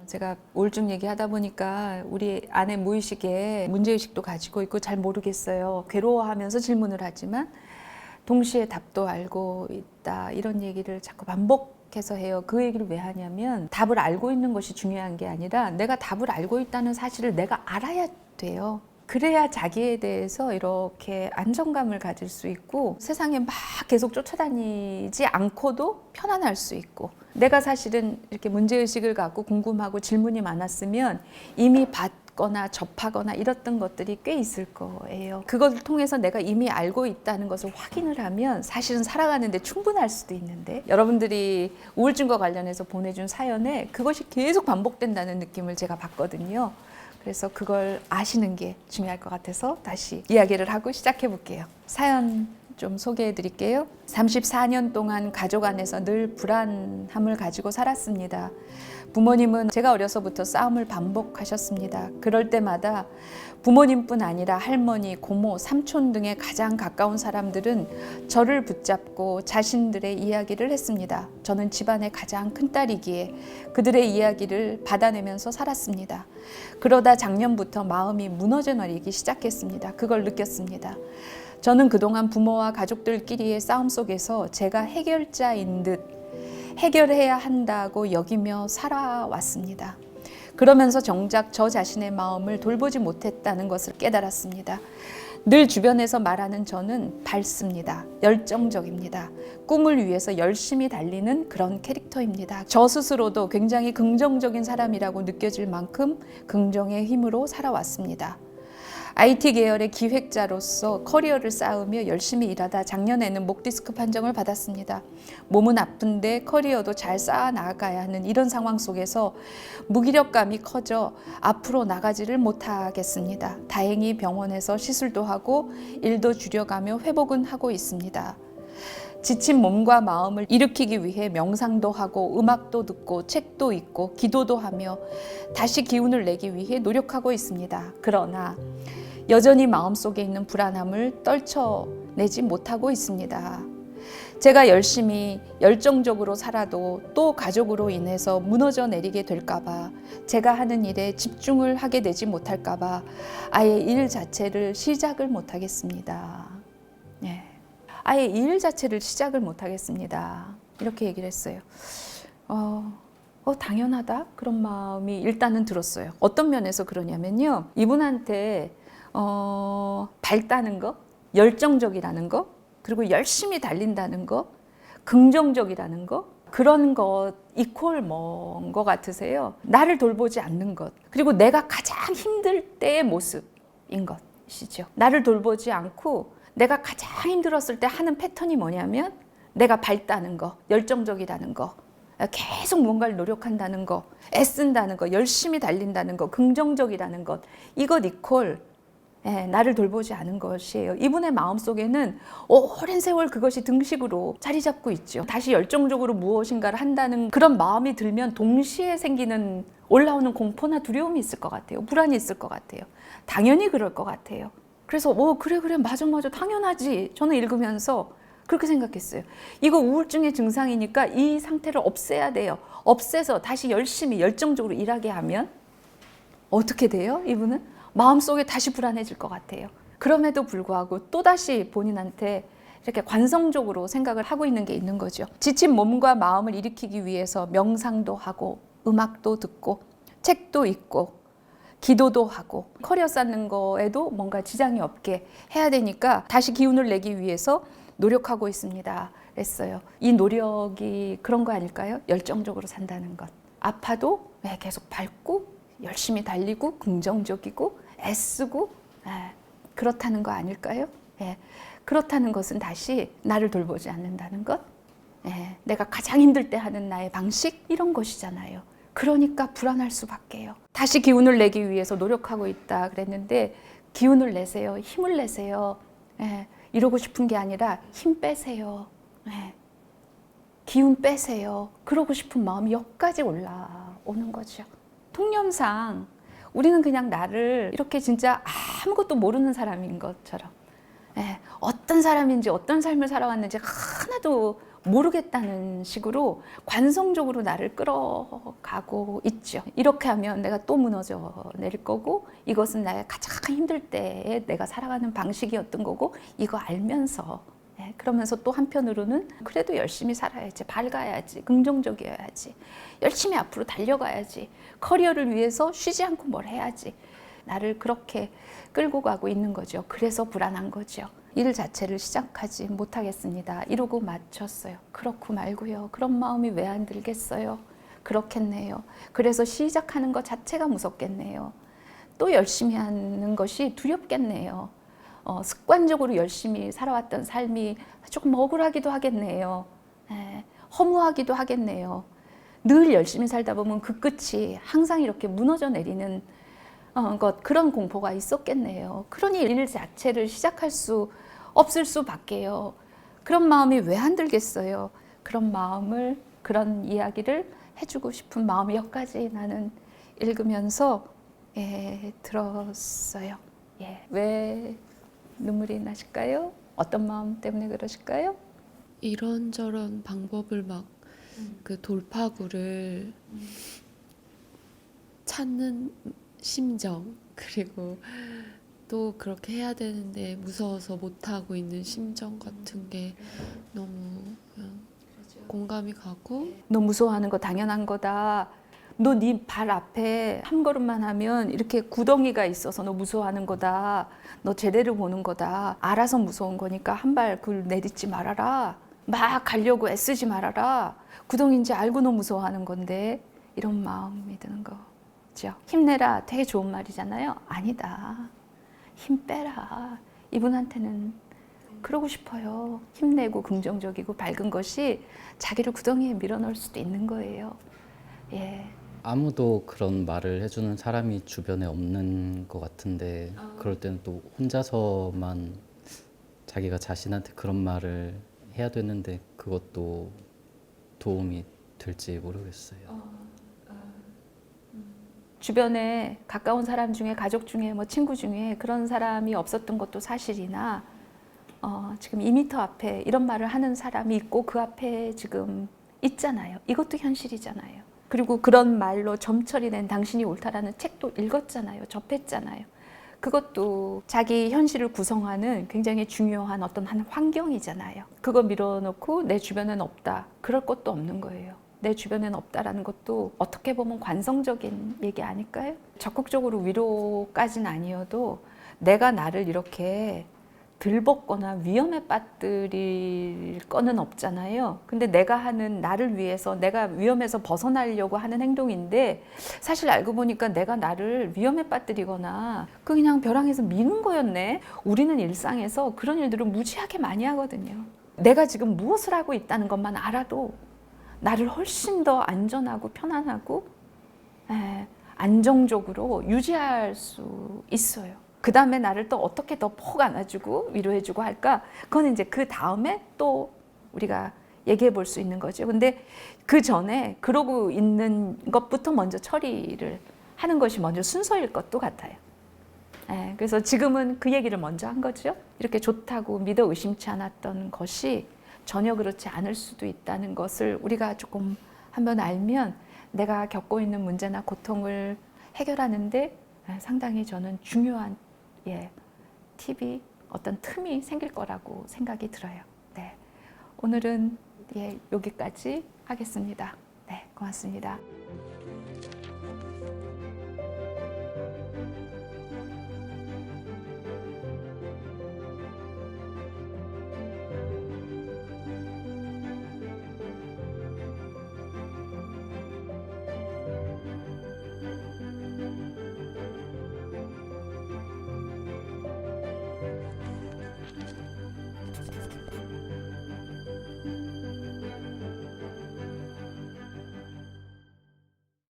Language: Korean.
제가 우울증 얘기하다 보니까 우리 아내 무의식에 문제의식도 가지고 있고 잘 모르겠어요. 괴로워하면서 질문을 하지만 동시에 답도 알고 있다, 이런 얘기를 자꾸 반복해서 해요. 그 얘기를 왜 하냐면 답을 알고 있는 것이 중요한 게 아니라 내가 답을 알고 있다는 사실을 내가 알아야 돼요. 그래야 자기에 대해서 이렇게 안정감을 가질 수 있고 세상에 막 계속 쫓아다니지 않고도 편안할 수 있고, 내가 사실은 이렇게 문제의식을 갖고 궁금하고 질문이 많았으면 이미 받거나 접하거나 이랬던 것들이 꽤 있을 거예요. 그것을 통해서 내가 이미 알고 있다는 것을 확인을 하면 사실은 살아가는데 충분할 수도 있는데, 여러분들이 우울증과 관련해서 보내준 사연에 그것이 계속 반복된다는 느낌을 제가 받거든요. 그래서 그걸 아시는 게 중요할 것 같아서 다시 이야기를 하고 시작해 볼게요. 사연 좀 소개해 드릴게요. 34년 동안 가족 안에서 늘 불안함을 가지고 살았습니다. 부모님은 제가 어려서부터 싸움을 반복하셨습니다. 그럴 때마다 부모님뿐 아니라 할머니, 고모, 삼촌 등의 가장 가까운 사람들은 저를 붙잡고 자신들의 이야기를 했습니다. 저는 집안의 가장 큰 딸이기에 그들의 이야기를 받아내면서 살았습니다. 그러다 작년부터 마음이 무너져 내리기 시작했습니다. 그걸 느꼈습니다. 저는 그동안 부모와 가족들끼리의 싸움 속에서 제가 해결자인 듯 해결해야 한다고 여기며 살아왔습니다. 그러면서 정작 저 자신의 마음을 돌보지 못했다는 것을 깨달았습니다. 늘 주변에서 말하는 저는 밝습니다. 열정적입니다. 꿈을 위해서 열심히 달리는 그런 캐릭터입니다. 저 스스로도 굉장히 긍정적인 사람이라고 느껴질 만큼 긍정의 힘으로 살아왔습니다. IT 계열의 기획자로서 커리어를 쌓으며 열심히 일하다 작년에는 목 디스크 판정을 받았습니다. 몸은 아픈데 커리어도 잘 쌓아 나가야 하는 이런 상황 속에서 무기력감이 커져 앞으로 나가지를 못하겠습니다. 다행히 병원에서 시술도 하고 일도 줄여가며 회복은 하고 있습니다. 지친 몸과 마음을 일으키기 위해 명상도 하고 음악도 듣고 책도 읽고 기도도 하며 다시 기운을 내기 위해 노력하고 있습니다. 그러나 여전히 마음속에 있는 불안함을 떨쳐내지 못하고 있습니다. 제가 열심히 열정적으로 살아도 또 가족으로 인해서 무너져 내리게 될까봐, 제가 하는 일에 집중을 하게 되지 못할까봐 아예 일 자체를 시작을 못하겠습니다. 네. 아예 일 자체를 시작을 못하겠습니다. 이렇게 얘기를 했어요. 당연하다? 그런 마음이 일단은 들었어요. 어떤 면에서 그러냐면요. 이분한테 밝다는 거, 열정적이라는 거, 그리고 열심히 달린다는 거, 긍정적이라는 거, 그런 것 이퀄 뭔 것 같으세요? 나를 돌보지 않는 것, 그리고 내가 가장 힘들 때의 모습인 것이죠. 나를 돌보지 않고 내가 가장 힘들었을 때 하는 패턴이 뭐냐면 내가 밝다는 거, 열정적이라는 거, 계속 뭔가를 노력한다는 거, 애쓴다는 거, 열심히 달린다는 거, 긍정적이라는 것, 이것 이퀄 나를 돌보지 않은 것이에요. 이분의 마음속에는 오랜 세월 그것이 등식으로 자리 잡고 있죠. 다시 열정적으로 무엇인가를 한다는 그런 마음이 들면 동시에 생기는 올라오는 공포나 두려움이 있을 것 같아요. 불안이 있을 것 같아요. 당연히 그럴 것 같아요. 그래서 그래 맞아 당연하지. 저는 읽으면서 그렇게 생각했어요. 이거 우울증의 증상이니까 이 상태를 없애야 돼요. 없애서 다시 열심히 열정적으로 일하게 하면 어떻게 돼요? 이분은 마음속에 다시 불안해질 것 같아요. 그럼에도 불구하고 또다시 본인한테 이렇게 관성적으로 생각을 하고 있는 게 있는 거죠. 지친 몸과 마음을 일으키기 위해서 명상도 하고 음악도 듣고 책도 읽고 기도도 하고 커리어 쌓는 거에도 뭔가 지장이 없게 해야 되니까 다시 기운을 내기 위해서 노력하고 있습니다. 했어요. 이 노력이 그런 거 아닐까요? 열정적으로 산다는 것. 아파도 계속 밝고 열심히 달리고 긍정적이고 애쓰고 그렇다는 거 아닐까요? 그렇다는 것은 다시 나를 돌보지 않는다는 것, 내가 가장 힘들 때 하는 나의 방식, 이런 것이잖아요. 그러니까 불안할 수밖에요. 다시 기운을 내기 위해서 노력하고 있다 그랬는데 기운을 내세요. 힘을 내세요. 이러고 싶은 게 아니라 힘 빼세요. 기운 빼세요. 그러고 싶은 마음이 여기까지 올라오는 거죠. 통념상 우리는 그냥 나를 이렇게 진짜 아무것도 모르는 사람인 것처럼 어떤 사람인지 어떤 삶을 살아왔는지 하나도 모르겠다는 식으로 관성적으로 나를 끌어가고 있죠. 이렇게 하면 내가 또 무너져 내릴 거고, 이것은 나의 가장 힘들 때에 내가 살아가는 방식이었던 거고, 이거 알면서 그러면서 또 한편으로는 그래도 열심히 살아야지, 밝아야지, 긍정적이어야지, 열심히 앞으로 달려가야지, 커리어를 위해서 쉬지 않고 뭘 해야지, 나를 그렇게 끌고 가고 있는 거죠. 그래서 불안한 거죠. 일 자체를 시작하지 못하겠습니다. 이러고 마쳤어요. 그렇고 말고요. 그런 마음이 왜 안 들겠어요? 그렇겠네요. 그래서 시작하는 것 자체가 무섭겠네요. 또 열심히 하는 것이 두렵겠네요. 습관적으로 열심히 살아왔던 삶이 조금 억울하기도 하겠네요. 허무하기도 하겠네요. 늘 열심히 살다 보면 그 끝이 항상 이렇게 무너져 내리는 그런 공포가 있었겠네요. 그러니 일 자체를 시작할 수 없을 수밖에요. 그런 마음이 왜 안 들겠어요? 그런 마음을, 그런 이야기를 해주고 싶은 마음이 여기까지 나는 읽으면서 들었어요. 왜 눈물이 나실까요? 어떤 마음 때문에 그러실까요? 이런저런 방법을 막 그 돌파구를 찾는 심정, 그리고 또 그렇게 해야 되는데 무서워서 못하고 있는 심정 같은 게 너무 그냥 공감이 가고, 너 무서워하는 거 당연한 거다. 너 네 발 앞에 한 걸음만 하면 이렇게 구덩이가 있어서 너 무서워하는 거다. 너 제대로 보는 거다. 알아서 무서운 거니까 한 발 그 내딛지 말아라. 막 가려고 애쓰지 말아라. 구덩이인지 알고 너 무서워하는 건데, 이런 마음이 드는 거죠. 힘내라 되게 좋은 말이잖아요. 아니다. 힘 빼라. 이분한테는 그러고 싶어요. 힘내고 긍정적이고 밝은 것이 자기를 구덩이에 밀어넣을 수도 있는 거예요. 아무도 그런 말을 해주는 사람이 주변에 없는 것 같은데, 그럴 때는 또 혼자서만 자기가 자신한테 그런 말을 해야 되는데 그것도 도움이 될지 모르겠어요. 주변에 가까운 사람 중에, 가족 중에, 뭐 친구 중에 그런 사람이 없었던 것도 사실이나, 지금 2m 앞에 이런 말을 하는 사람이 있고 그 앞에 지금 있잖아요. 이것도 현실이잖아요. 그리고 그런 말로 점철이 된 당신이 옳다라는 책도 읽었잖아요. 접했잖아요. 그것도 자기 현실을 구성하는 굉장히 중요한 어떤 한 환경이잖아요. 그거 밀어놓고 내 주변엔 없다. 그럴 것도 없는 거예요. 내 주변엔 없다라는 것도 어떻게 보면 관성적인 얘기 아닐까요? 적극적으로 위로까지는 아니어도 내가 나를 이렇게 들벗거나 위험에 빠뜨릴 거는 없잖아요. 근데 내가 하는, 나를 위해서 내가 위험에서 벗어나려고 하는 행동인데, 사실 알고 보니까 내가 나를 위험에 빠뜨리거나 그냥 벼랑에서 미는 거였네. 우리는 일상에서 그런 일들을 무지하게 많이 하거든요. 내가 지금 무엇을 하고 있다는 것만 알아도 나를 훨씬 더 안전하고 편안하고 안정적으로 유지할 수 있어요. 그 다음에 나를 또 어떻게 더 푹 안아주고 위로해주고 할까? 그건 이제 그 다음에 또 우리가 얘기해 볼 수 있는 거죠. 근데 그 전에 그러고 있는 것부터 먼저 처리를 하는 것이 먼저 순서일 것도 같아요. 그래서 지금은 그 얘기를 먼저 한 거죠. 이렇게 좋다고 믿어 의심치 않았던 것이 전혀 그렇지 않을 수도 있다는 것을 우리가 조금 한번 알면 내가 겪고 있는 문제나 고통을 해결하는데 상당히 저는 중요한 팁이, 어떤 틈이 생길 거라고 생각이 들어요. 오늘은 여기까지 하겠습니다. 고맙습니다.